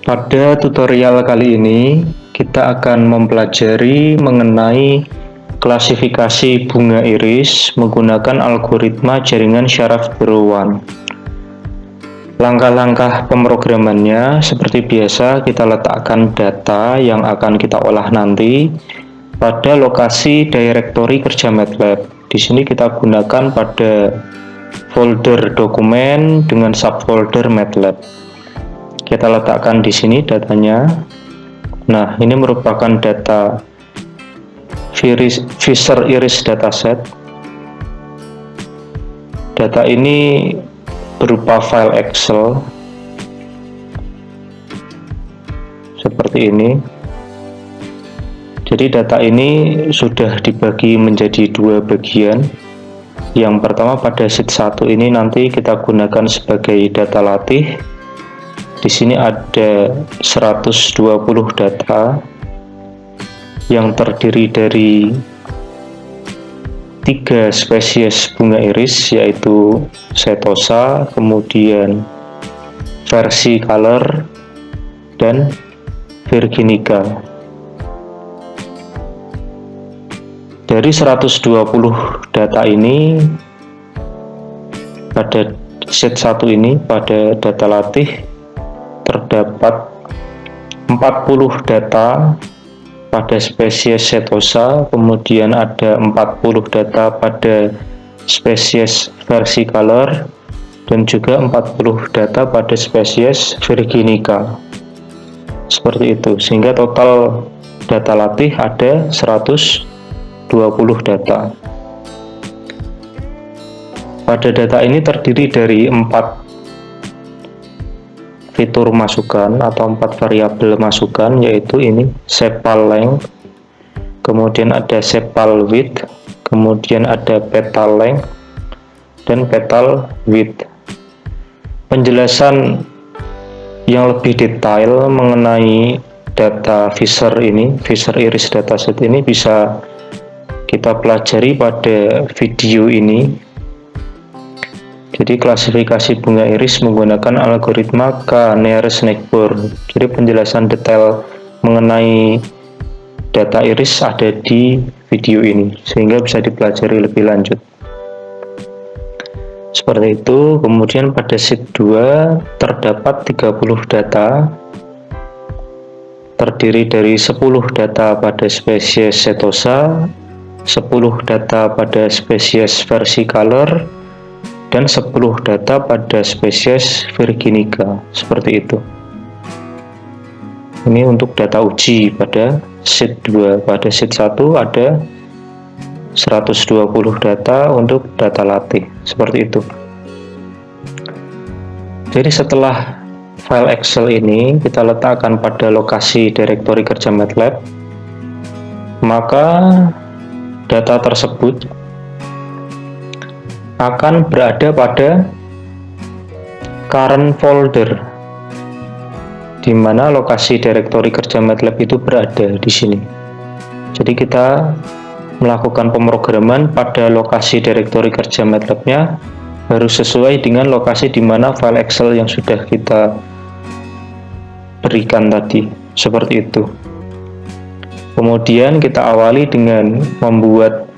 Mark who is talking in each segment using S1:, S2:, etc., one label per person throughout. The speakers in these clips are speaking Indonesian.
S1: Pada tutorial kali ini, kita akan mempelajari mengenai klasifikasi bunga iris menggunakan algoritma jaringan Sharaf-Berowaan. Langkah-langkah pemrogramannya seperti biasa, kita letakkan data yang akan kita olah nanti pada lokasi direktori kerja MATLAB. Di sini kita gunakan pada folder dokumen dengan subfolder MATLAB. Kita letakkan di sini datanya. Nah, ini merupakan data Fisher Iris dataset. Data ini berupa file Excel seperti ini. Jadi data ini sudah dibagi menjadi dua bagian. Yang pertama pada sheet 1 ini nanti kita gunakan sebagai data latih. Di sini ada 120 data yang terdiri dari 3 spesies bunga iris, yaitu setosa, kemudian versicolor, dan virginica. Dari 120 data ini, pada sheet 1 ini, pada data latih, terdapat 40 data pada spesies setosa, kemudian ada 40 data pada spesies versicolor, dan juga 40 data pada spesies virginica. Seperti itu, sehingga total data latih ada 120 data. Pada data ini terdiri dari 4 fitur masukan atau 4 variabel masukan, yaitu ini sepal length, kemudian ada sepal width, kemudian ada petal length, dan petal width. Penjelasan yang lebih detail mengenai data Fisher Iris dataset ini bisa kita pelajari pada video ini. Jadi klasifikasi bunga iris menggunakan algoritma K-Nearest-Neighbor. Jadi penjelasan detail mengenai data iris ada di video ini, sehingga bisa dipelajari lebih lanjut. Seperti itu. Kemudian pada sheet 2 terdapat 30 data, terdiri dari 10 data pada spesies setosa, 10 data pada spesies versicolor, dan 10 data pada spesies virginica. Seperti itu. Ini untuk data uji pada sheet 2. Pada sheet 1 ada 120 data untuk data latih. Seperti itu. Jadi setelah file Excel ini kita letakkan pada lokasi direktori kerja MATLAB, maka data tersebut akan berada pada current folder, di mana lokasi direktori kerja MATLAB itu berada di sini. Jadi kita melakukan pemrograman pada lokasi direktori kerja MATLAB-nya harus sesuai dengan lokasi di mana file Excel yang sudah kita berikan tadi. Seperti itu. Kemudian kita awali dengan membuat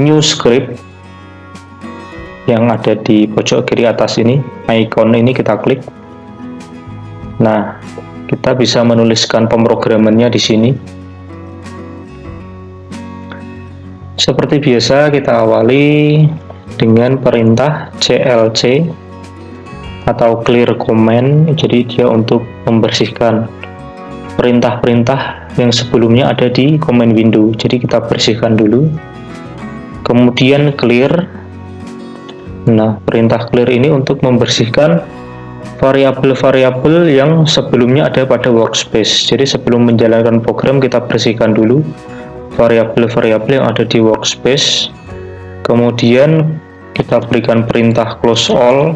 S1: new script yang ada di pojok kiri atas ini, icon ini kita klik. Nah, kita bisa menuliskan pemrogramannya di sini. Seperti biasa, kita awali dengan perintah clc atau clear command. Jadi dia untuk membersihkan perintah-perintah yang sebelumnya ada di command window. Jadi kita bersihkan dulu. Kemudian clear. Nah, perintah clear ini untuk membersihkan variabel-variabel yang sebelumnya ada pada workspace. Jadi sebelum menjalankan program kita bersihkan dulu variabel-variabel yang ada di workspace. Kemudian kita berikan perintah close all.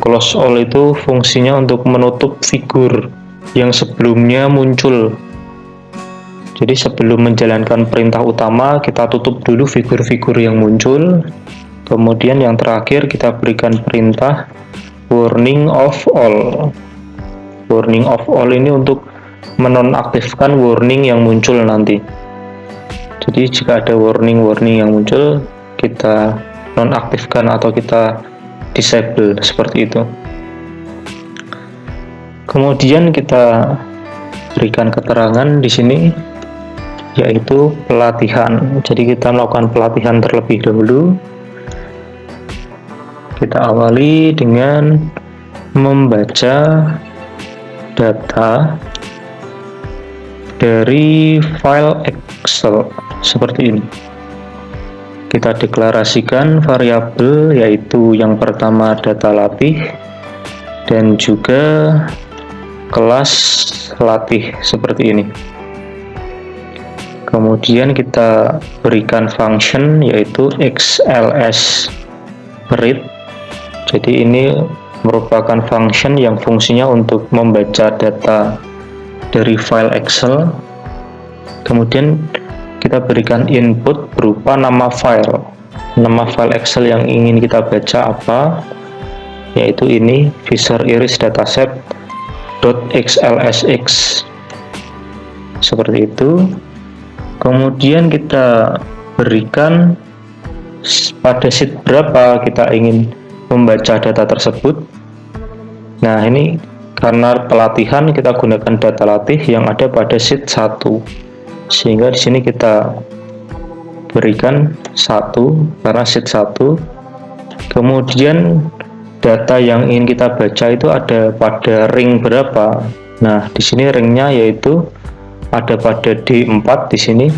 S1: Close all itu fungsinya untuk menutup figur yang sebelumnya muncul. Jadi sebelum menjalankan perintah utama kita tutup dulu figur-figur yang muncul. Kemudian yang terakhir kita berikan perintah warning of all. Warning of all ini untuk menonaktifkan warning yang muncul nanti. Jadi jika ada warning yang muncul, kita nonaktifkan atau kita disable seperti itu. Kemudian kita berikan keterangan di sini, yaitu pelatihan. Jadi kita melakukan pelatihan terlebih dahulu. Kita awali dengan membaca data dari file Excel seperti ini. Kita deklarasikan variabel, yaitu yang pertama data latih dan juga kelas latih seperti ini. Kemudian kita berikan function, yaitu XLS read. Jadi ini merupakan function yang fungsinya untuk membaca data dari file Excel. Kemudian kita berikan input berupa nama file Excel yang ingin kita baca apa, yaitu ini Fisher Iris dataset .xlsx seperti itu. Kemudian kita berikan pada sheet berapa kita ingin membaca data tersebut. Nah, ini karena pelatihan kita gunakan data latih yang ada pada sheet 1. Sehingga di sini kita berikan 1 karena sheet 1. Kemudian data yang ingin kita baca itu ada pada ring berapa. Nah, di sini ringnya yaitu ada pada D4 di sini.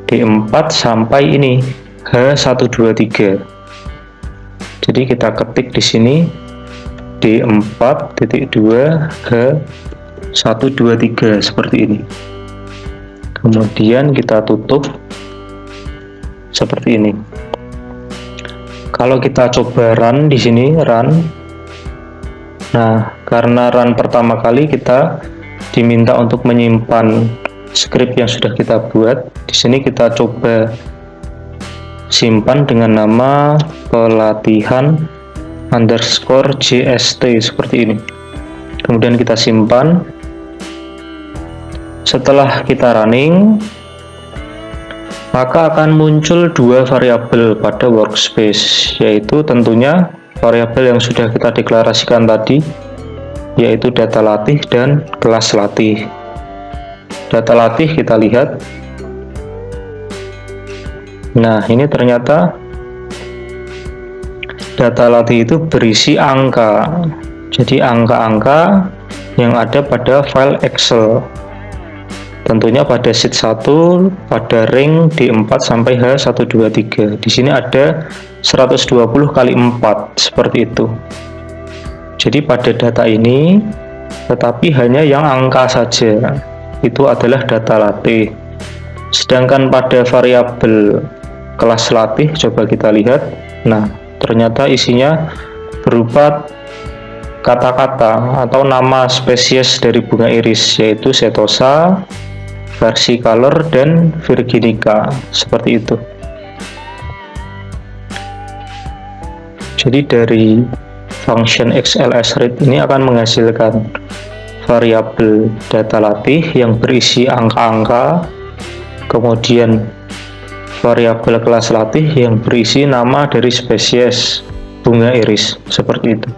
S1: D4 sampai ini H123. Jadi kita ketik di sini D4.2 H123 seperti ini. Kemudian kita tutup seperti ini. Kalau kita coba run di sini, run. Nah, karena run pertama kali kita diminta untuk menyimpan script yang sudah kita buat. Di sini kita coba simpan dengan nama pelatihan _JST seperti ini. Kemudian kita simpan. Setelah kita running, maka akan muncul dua variabel pada workspace, yaitu tentunya variabel yang sudah kita deklarasikan tadi, yaitu data latih dan kelas latih. Data latih kita lihat. Nah, ini ternyata data latih itu berisi angka. Jadi angka-angka yang ada pada file Excel. Tentunya pada sheet 1 pada ring D4 sampai H123. Di sini ada 120 kali 4 seperti itu. Jadi pada data ini tetapi hanya yang angka saja. Itu adalah data latih. Sedangkan pada variabel kelas latih coba kita lihat. Nah, ternyata isinya berupa kata-kata atau nama spesies dari bunga iris, yaitu setosa, versicolor, dan virginica seperti itu. Jadi dari function XLSRead ini akan menghasilkan variabel data latih yang berisi angka-angka, kemudian variabel kelas latih yang berisi nama dari spesies bunga iris seperti itu.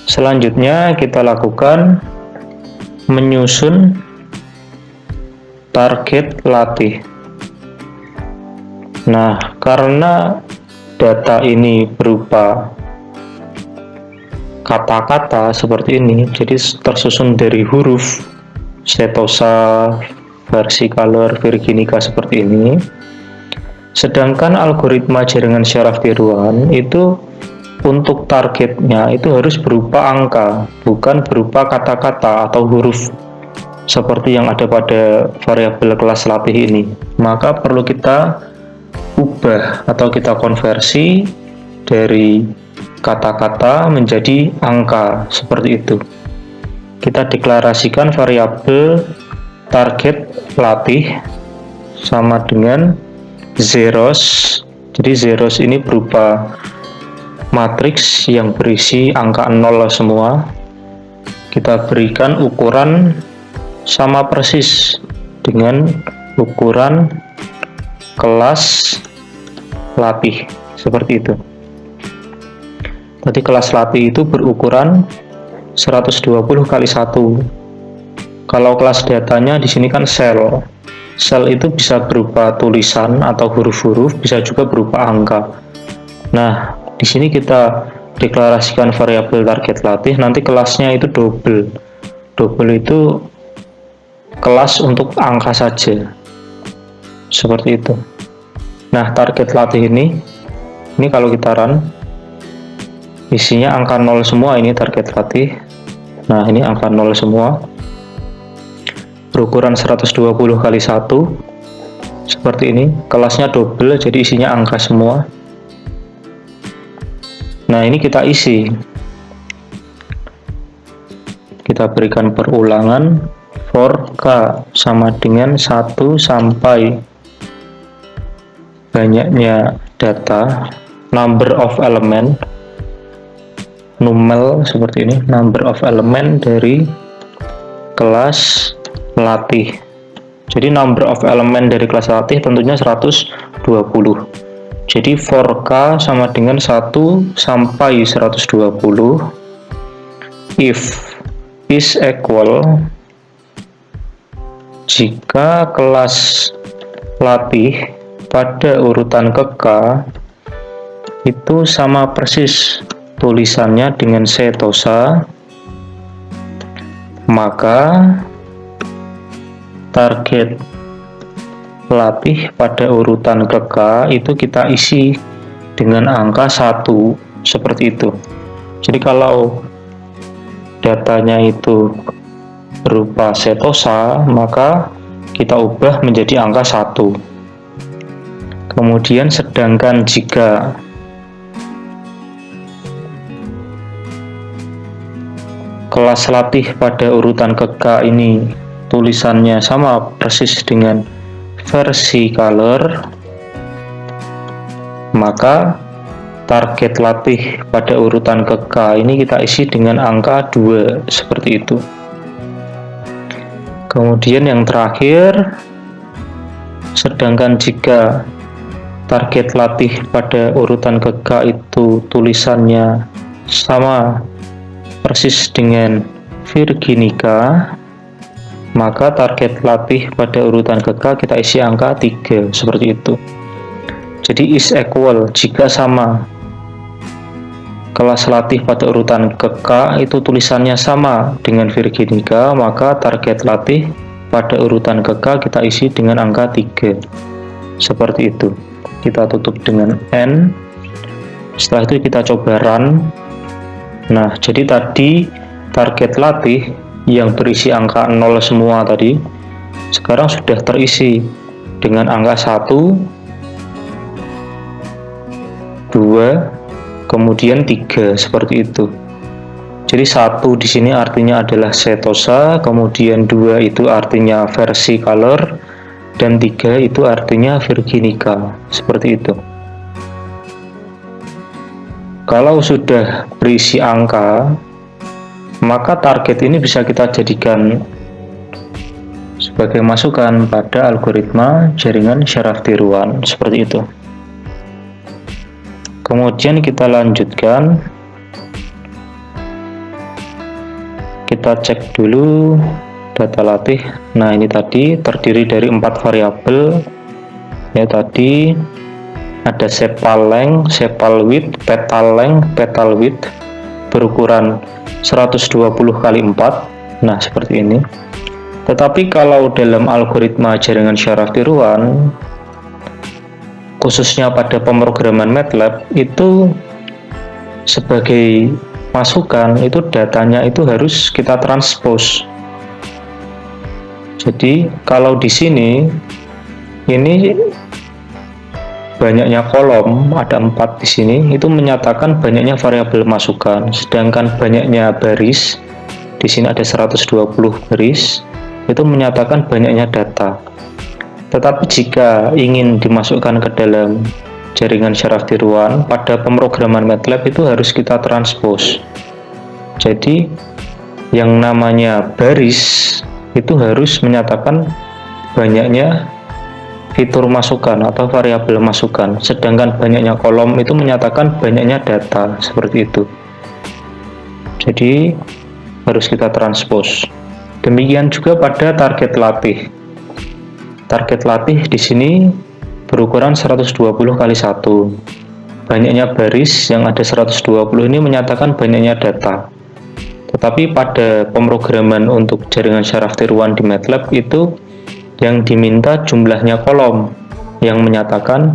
S1: Selanjutnya kita lakukan menyusun target latih. Nah, karena data ini berupa kata-kata seperti ini, jadi tersusun dari huruf setosa, versicolor, virginica seperti ini. Sedangkan algoritma jaringan syaraf tiruan itu untuk targetnya itu harus berupa angka, bukan berupa kata-kata atau huruf seperti yang ada pada variabel kelas latih ini. Maka perlu kita ubah atau kita konversi dari kata-kata menjadi angka seperti itu. Kita deklarasikan variabel target latih sama dengan zeros. Jadi zeros ini berupa matriks yang berisi angka 0 semua. kita berikan ukuran sama persis dengan ukuran kelas latih, seperti itu. Tadi kelas latih itu berukuran 120 kali 1. Kalau kelas datanya di sini kan sel. Sel itu bisa berupa tulisan atau huruf-huruf, bisa juga berupa angka. Nah, di sini kita deklarasikan variabel target latih, nanti kelasnya itu double. Double itu kelas untuk angka saja. Seperti itu. Nah, target latih ini kalau kita run, isinya angka 0 semua, ini target latih. Nah, ini angka 0 semua. Berukuran 120 kali 1. Seperti ini. Kelasnya double, jadi isinya angka semua. Nah, ini kita isi. Kita berikan perulangan for k sama dengan 1 sampai banyaknya data, number of element, numel seperti ini, number of element dari kelas latih. Jadi number of element dari kelas latih tentunya 120. Jadi for k sama dengan 1 sampai 120 if is equal, jika kelas latih pada urutan ke k itu sama persis tulisannya dengan setosa, maka target latih pada urutan ke k itu kita isi dengan angka 1, seperti itu. Jadi kalau datanya itu berupa setosa, maka kita ubah menjadi angka 1. Kemudian sedangkan jika kelas latih pada urutan ke k ini tulisannya sama persis dengan versi color, maka target latih pada urutan ke k ini kita isi dengan angka 2, seperti itu. Kemudian yang terakhir, sedangkan jika target latih pada urutan ke k itu tulisannya sama persis dengan Virginica, maka target latih pada urutan ke k kita isi angka 3, seperti itu. Jadi is equal, jika sama kelas latih pada urutan ke k itu tulisannya sama dengan Virginica, maka target latih pada urutan ke k kita isi dengan angka 3, seperti itu. Kita tutup dengan N. Setelah itu kita coba run. Nah, jadi tadi target latih yang berisi angka 0 semua tadi sekarang sudah terisi dengan angka 1, 2, kemudian 3, seperti itu. Jadi 1 di sini artinya adalah setosa, kemudian 2 itu artinya versi color, dan 3 itu artinya Virginica, seperti itu. Kalau sudah berisi angka, maka target ini bisa kita jadikan sebagai masukan pada algoritma jaringan syaraf tiruan, seperti itu. Kemudian kita lanjutkan, kita cek dulu data latih. Nah, ini tadi terdiri dari 4 variabel, ya, tadi ada sepal length, sepal width, petal length, petal width, berukuran 120 kali 4. Nah, seperti ini. Tetapi kalau dalam algoritma jaringan syaraf tiruan, khususnya pada pemrograman MATLAB, itu sebagai masukan, itu datanya itu harus kita transpose. Jadi kalau di sini ini banyaknya kolom, ada 4 di sini, itu menyatakan banyaknya variabel masukan, sedangkan banyaknya baris, di sini ada 120 baris, itu menyatakan banyaknya data. Tetapi jika ingin dimasukkan ke dalam jaringan syaraf tiruan, pada pemrograman MATLAB itu harus kita transpose. Jadi yang namanya baris itu harus menyatakan banyaknya fitur masukan atau variabel masukan, sedangkan banyaknya kolom itu menyatakan banyaknya data, seperti itu. Jadi harus kita transpose. Demikian juga pada target latih. Target latih di sini berukuran 120 kali 1. Banyaknya baris yang ada 120 ini menyatakan banyaknya data. Tetapi pada pemrograman untuk jaringan syaraf tiruan di MATLAB itu yang diminta jumlahnya kolom yang menyatakan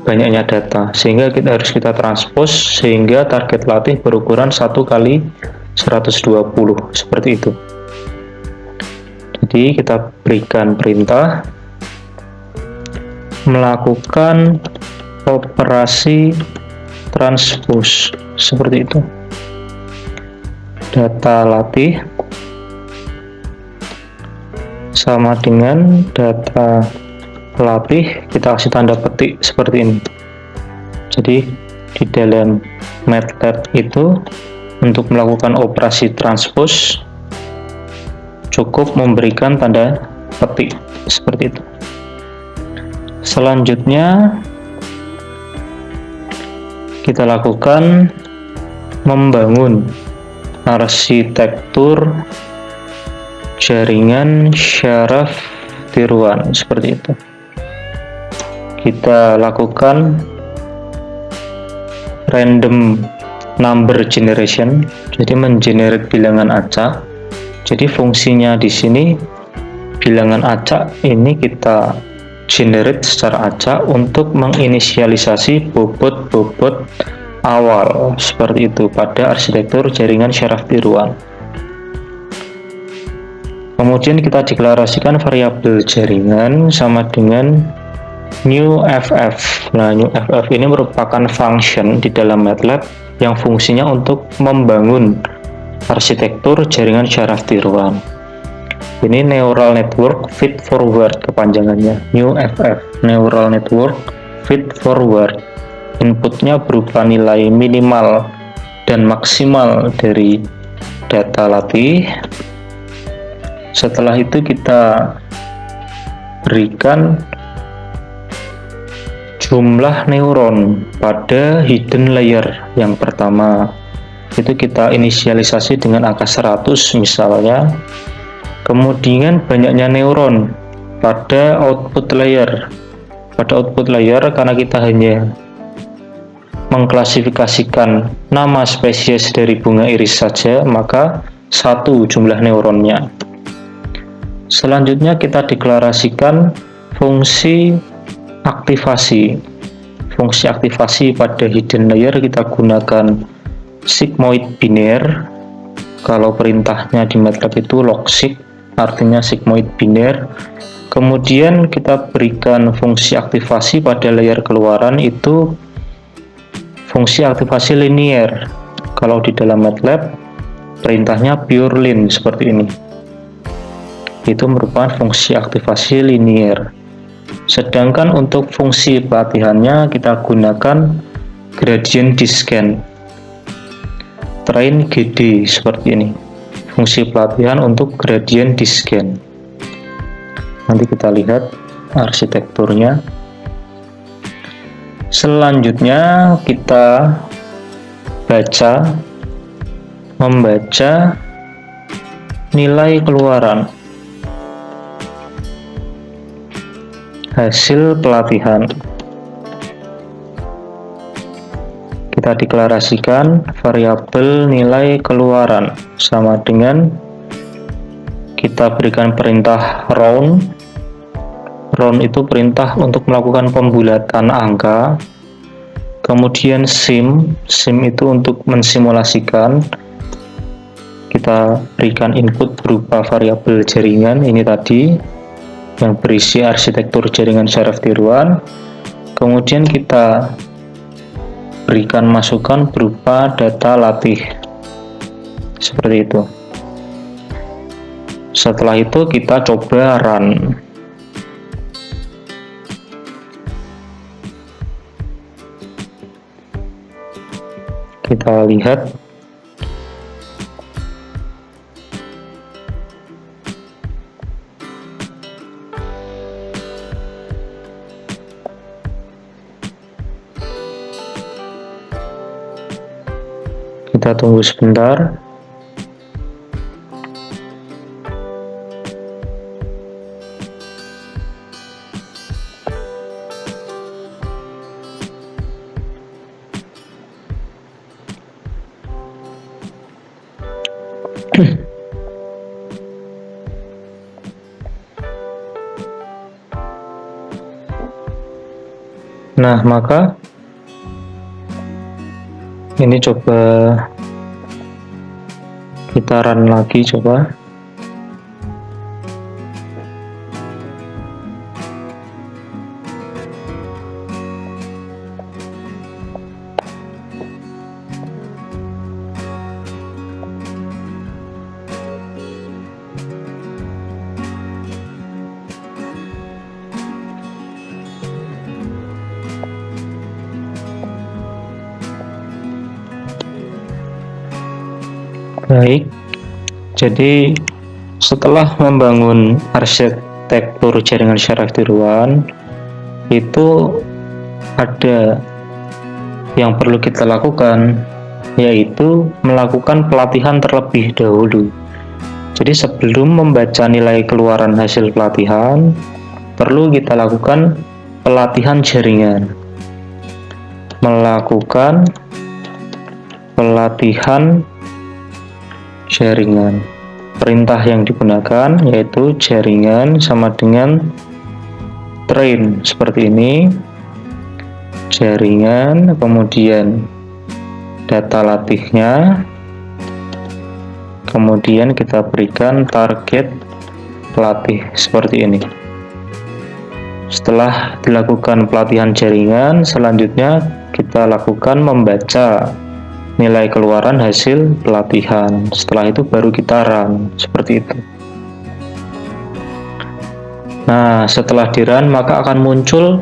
S1: banyaknya data, sehingga harus kita transpose sehingga target latih berukuran 1 kali 120, seperti itu. Jadi kita berikan perintah melakukan operasi transpose, seperti itu. Data latih sama dengan data latih, kita kasih tanda petik seperti ini. Jadi di dalam MATLAB itu untuk melakukan operasi transpose cukup memberikan tanda petik seperti itu. Selanjutnya kita lakukan membangun arsitektur jaringan syaraf tiruan, seperti itu. Kita lakukan random number generation, jadi mengenerate bilangan acak. Jadi fungsinya di sini bilangan acak ini kita generate secara acak untuk menginisialisasi bobot-bobot awal, seperti itu pada arsitektur jaringan syaraf tiruan. Kemudian kita deklarasikan variabel jaringan sama dengan new FF. Nah, new FF ini merupakan function di dalam MATLAB yang fungsinya untuk membangun arsitektur jaringan syaraf tiruan. Ini neural network feed forward kepanjangannya, new FF, neural network feed forward. Inputnya berupa nilai minimal dan maksimal dari data latih. Setelah itu kita berikan jumlah neuron pada hidden layer yang pertama. Itu kita inisialisasi dengan angka 100 misalnya. Kemudian banyaknya neuron pada output layer. Pada output layer karena kita hanya mengklasifikasikan nama spesies dari bunga iris saja, maka 1 jumlah neuronnya. Selanjutnya kita deklarasikan fungsi aktivasi. Fungsi aktivasi pada hidden layer kita gunakan sigmoid biner. Kalau perintahnya di MATLAB itu logseq, artinya sigmoid biner. Kemudian kita berikan fungsi aktivasi pada layer keluaran, itu fungsi aktivasi linear. Kalau di dalam MATLAB perintahnya pure lin, seperti ini. Itu merupakan fungsi aktivasi linear. Sedangkan untuk fungsi pelatihannya kita gunakan gradient descent, train GD, seperti ini. Fungsi pelatihan untuk gradient descent. Nanti kita lihat arsitekturnya. Selanjutnya kita membaca nilai keluaran hasil pelatihan. Kita deklarasikan variabel nilai keluaran sama dengan kita berikan perintah round. Round itu perintah untuk melakukan pembulatan angka. Kemudian sim itu untuk mensimulasikan. Kita berikan input berupa variabel jaringan ini tadi yang berisi arsitektur jaringan syaraf tiruan. Kemudian kita berikan masukan berupa data latih, seperti itu. Setelah itu kita coba run. Kita lihat Kita tunggu sebentar. Nah, maka ini coba kita run lagi, coba. Baik, jadi setelah membangun arsitektur jaringan syaraf tiruan, itu ada yang perlu kita lakukan, yaitu melakukan pelatihan terlebih dahulu. Jadi sebelum membaca nilai keluaran hasil pelatihan, perlu kita lakukan pelatihan jaringan. Melakukan pelatihan jaringan. Perintah yang digunakan yaitu jaringan sama dengan train, seperti ini. Jaringan, kemudian data latihnya, kemudian kita berikan target pelatih, seperti ini. Setelah dilakukan pelatihan jaringan, selanjutnya kita lakukan membaca nilai keluaran hasil pelatihan. Setelah itu baru kita run, seperti itu. Nah, setelah di run maka akan muncul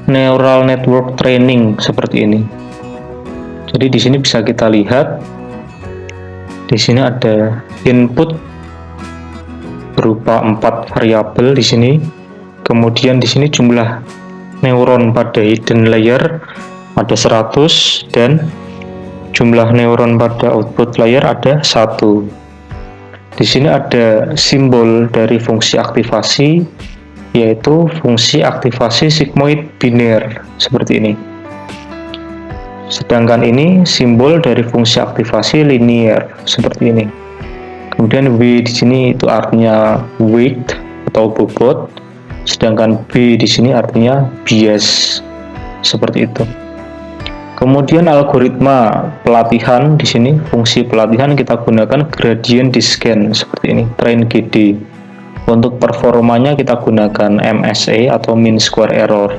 S1: neural network training seperti ini. Jadi di sini bisa kita lihat, di sini ada input berupa 4 variabel di sini. Kemudian di sini jumlah neuron pada hidden layer ada 100 dan jumlah neuron pada output layer ada 1. Di sini ada simbol dari fungsi aktivasi, yaitu fungsi aktivasi sigmoid biner, seperti ini. Sedangkan ini simbol dari fungsi aktivasi linear, seperti ini. Kemudian W di sini itu artinya weight atau bobot, sedangkan B di sini artinya bias, seperti itu. Kemudian algoritma pelatihan di sini, fungsi pelatihan kita gunakan gradient descent, seperti ini, train GD. Untuk performanya kita gunakan MSE atau mean square error.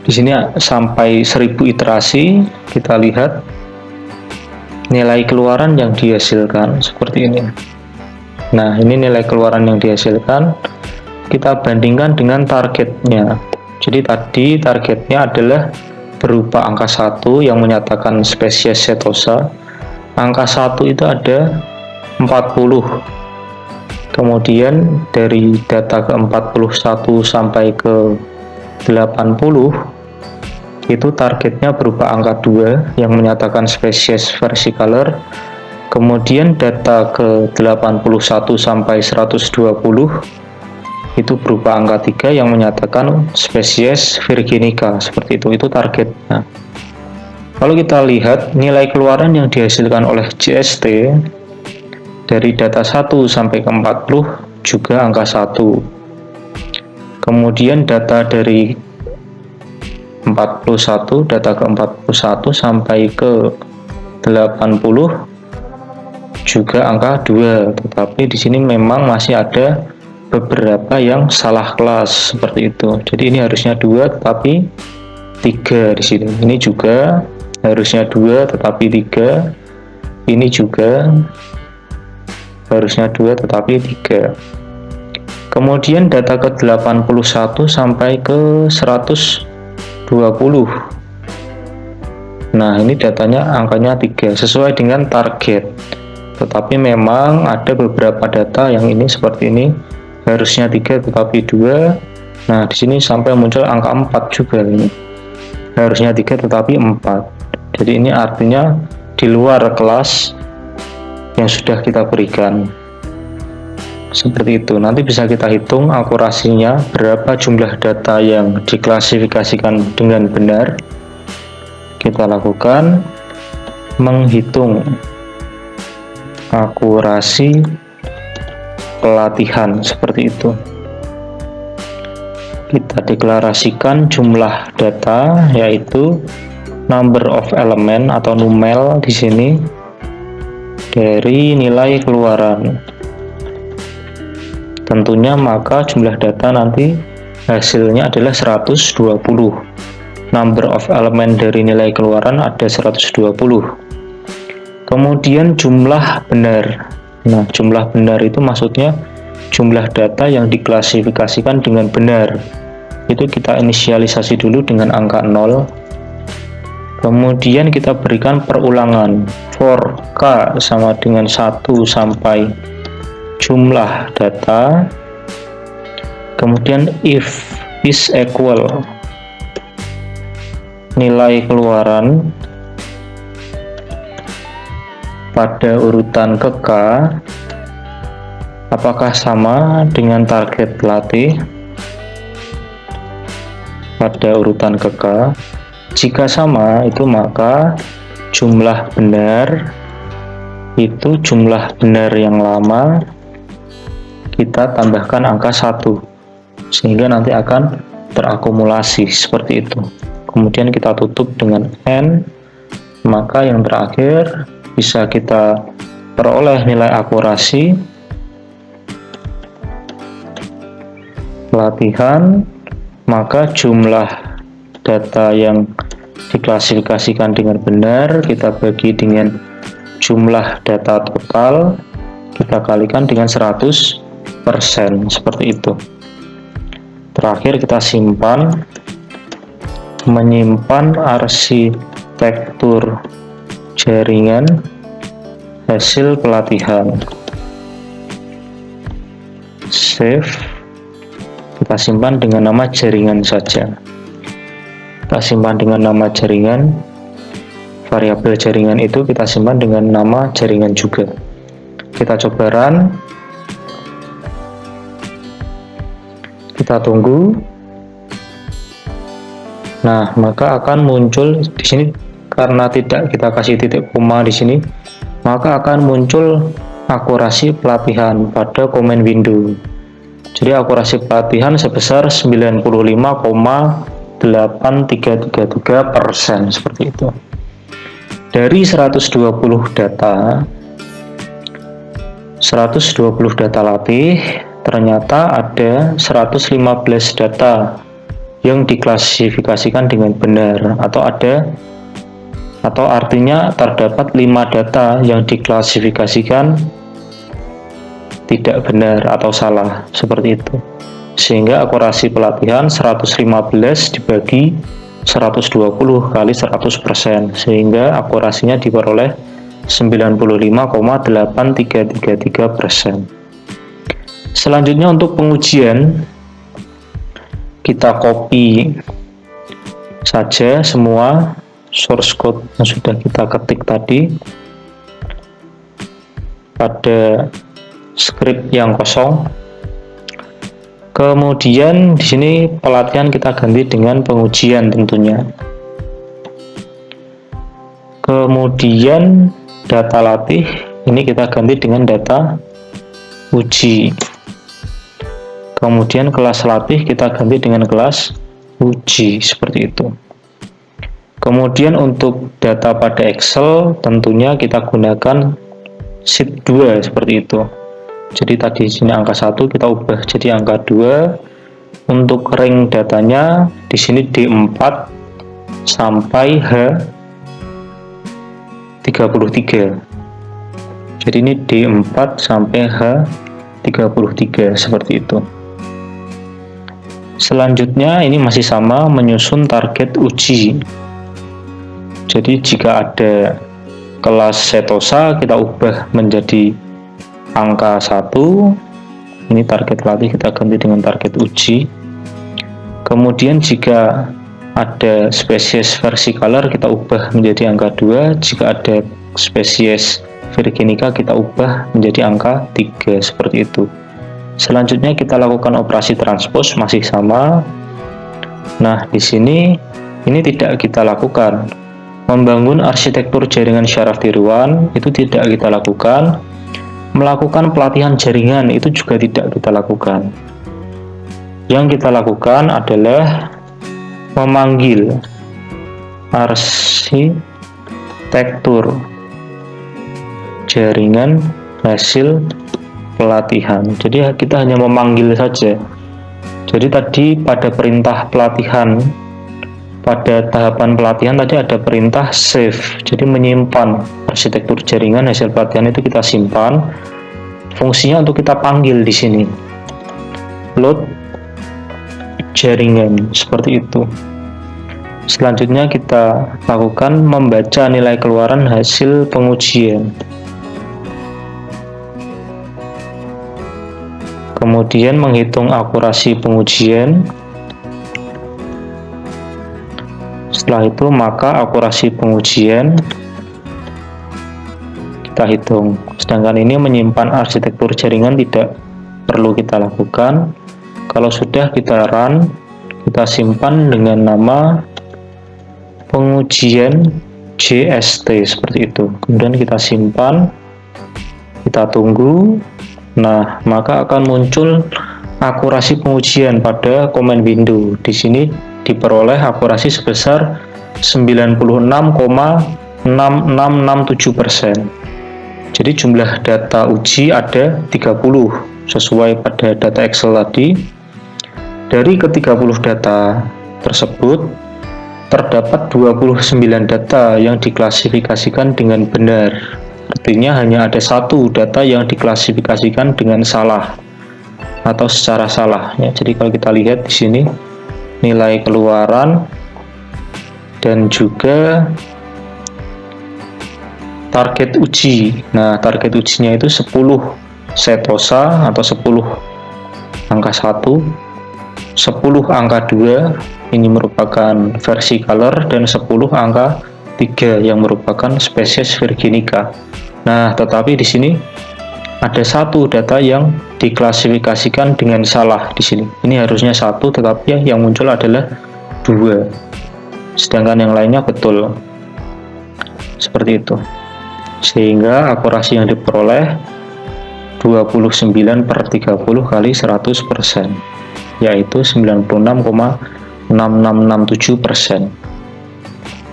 S1: Di sini sampai 1000 iterasi, kita lihat nilai keluaran yang dihasilkan seperti ini. Nah, ini nilai keluaran yang dihasilkan, kita bandingkan dengan targetnya. Jadi tadi targetnya adalah berupa angka 1 yang menyatakan spesies setosa. Angka 1 itu ada 40. Kemudian dari data ke 41 sampai ke 80 itu targetnya berupa angka 2 yang menyatakan spesies versicolor. Kemudian data ke 81 sampai 120 itu berupa angka 3 yang menyatakan spesies virginica, seperti itu targetnya. Kalau kita lihat nilai keluaran yang dihasilkan oleh JST dari data 1 sampai ke 40 juga angka 1. Kemudian data dari 41, data ke 41 sampai ke 80 juga angka 2, tetapi di sini memang masih ada beberapa yang salah kelas, seperti itu. Jadi ini harusnya 2 tetapi 3 di sini. Ini juga harusnya 2 tetapi 3. Ini juga harusnya 2 tetapi 3. Kemudian data ke 81 sampai ke 120. Nah, ini datanya angkanya 3 sesuai dengan target. Tetapi memang ada beberapa data yang ini seperti ini, harusnya 3 tetapi 2. Nah, di sini sampai muncul angka 4 juga ini. Harusnya 3 tetapi 4. Jadi ini artinya di luar kelas yang sudah kita berikan. Seperti itu. Nanti bisa kita hitung akurasinya, berapa jumlah data yang diklasifikasikan dengan benar. Kita lakukan menghitung akurasi pelatihan, seperti itu. Kita deklarasikan jumlah data, yaitu number of element atau numel di sini dari nilai keluaran. Tentunya maka jumlah data nanti hasilnya adalah 120. Number of element dari nilai keluaran ada 120. Kemudian jumlah benar. Nah, jumlah benar itu maksudnya jumlah data yang diklasifikasikan dengan benar. Itu kita inisialisasi dulu dengan angka 0. Kemudian kita berikan perulangan for k sama dengan 1 sampai jumlah data. Kemudian if is equal nilai keluaran pada urutan ke k apakah sama dengan target latih pada urutan ke k. Jika sama, itu maka jumlah benar itu jumlah benar yang lama kita tambahkan angka 1 sehingga nanti akan terakumulasi seperti itu. Kemudian kita tutup dengan N, maka yang terakhir bisa kita peroleh nilai akurasi pelatihan, maka jumlah data yang diklasifikasikan dengan benar kita bagi dengan jumlah data total, kita kalikan dengan 100%, seperti itu. Terakhir kita simpan, menyimpan arsitektur jaringan hasil pelatihan. Save, kita simpan dengan nama jaringan saja. Kita simpan dengan nama jaringan, variabel jaringan itu kita simpan dengan nama jaringan juga. Kita coba run, kita tunggu. Nah, maka akan muncul di sini karena tidak kita kasih titik koma di sini, maka akan muncul akurasi pelatihan pada komen window. Jadi akurasi pelatihan sebesar 95,8333%, seperti itu. Dari 120 data latih, ternyata ada 115 data yang diklasifikasikan dengan benar, atau artinya terdapat 5 data yang diklasifikasikan tidak benar atau salah, seperti itu. Sehingga akurasi pelatihan 115 dibagi 120 kali 100%, sehingga akurasinya diperoleh 95,8333%. Selanjutnya untuk pengujian, kita copy saja semua source code yang sudah kita ketik tadi pada script yang kosong. Kemudian di sini pelatihan kita ganti dengan pengujian tentunya. Kemudian data latih ini kita ganti dengan data uji. Kemudian kelas latih kita ganti dengan kelas uji, seperti itu. Kemudian untuk data pada Excel tentunya kita gunakan sheet 2, seperti itu. Jadi tadi di sini angka 1 kita ubah jadi angka 2. Untuk ring datanya di sini D4 sampai H33. Jadi ini D4 sampai H33, seperti itu. Selanjutnya ini masih sama, menyusun target uji. Jadi jika ada kelas setosa kita ubah menjadi angka 1. Ini target latih kita ganti dengan target uji. Kemudian jika ada spesies versicolor kita ubah menjadi angka 2, jika ada spesies virginica kita ubah menjadi angka 3, seperti itu. Selanjutnya kita lakukan operasi transpose, masih sama. Nah, di sini ini tidak kita lakukan. Membangun arsitektur jaringan syaraf tiruan itu tidak kita lakukan. Melakukan pelatihan jaringan itu juga tidak kita lakukan. Yang kita lakukan adalah memanggil arsitektur jaringan hasil pelatihan. Jadi kita hanya memanggil saja. Jadi tadi pada perintah pelatihan, pada tahapan pelatihan tadi ada perintah save. Jadi menyimpan arsitektur jaringan hasil pelatihan itu kita simpan. Fungsinya untuk kita panggil di sini. Load jaringan, seperti itu. Selanjutnya kita lakukan membaca nilai keluaran hasil pengujian. Kemudian menghitung akurasi pengujian. Setelah itu maka akurasi pengujian kita hitung. Sedangkan ini menyimpan arsitektur jaringan tidak perlu kita lakukan. Kalau sudah kita run, kita simpan dengan nama pengujian JST, seperti itu. Kemudian kita simpan, kita tunggu. Nah, maka akan muncul akurasi pengujian pada command window. Di sini diperoleh akurasi sebesar 96,6667%. Jadi jumlah data uji ada 30 sesuai pada data Excel tadi. Dari ke-30 data tersebut terdapat 29 data yang diklasifikasikan dengan benar. Artinya hanya ada satu data yang diklasifikasikan dengan salah atau secara salah ya. Jadi kalau kita lihat di sini nilai keluaran dan juga target uji. Nah, target ujinya itu 10 setosa atau 10 angka 1, 10 angka 2 ini merupakan versicolor, dan 10 angka 3 yang merupakan spesies virginica. Nah, tetapi di sini ada satu data yang diklasifikasikan dengan salah di sini. Ini harusnya 1, tetapi yang muncul adalah 2. Sedangkan yang lainnya betul. Seperti itu. Sehingga akurasi yang diperoleh 29/30 kali 100%, yaitu 96,6667%.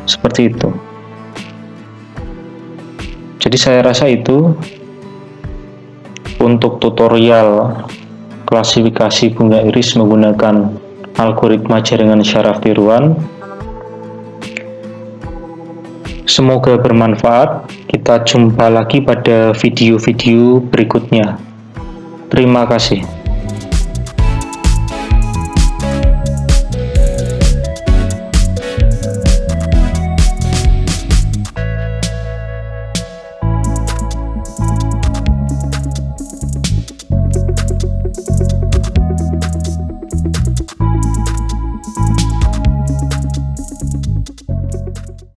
S1: Seperti itu. Jadi saya rasa itu untuk tutorial klasifikasi bunga iris menggunakan algoritma jaringan syaraf tiruan. Semoga bermanfaat. Kita jumpa lagi pada video-video berikutnya. Terima kasih.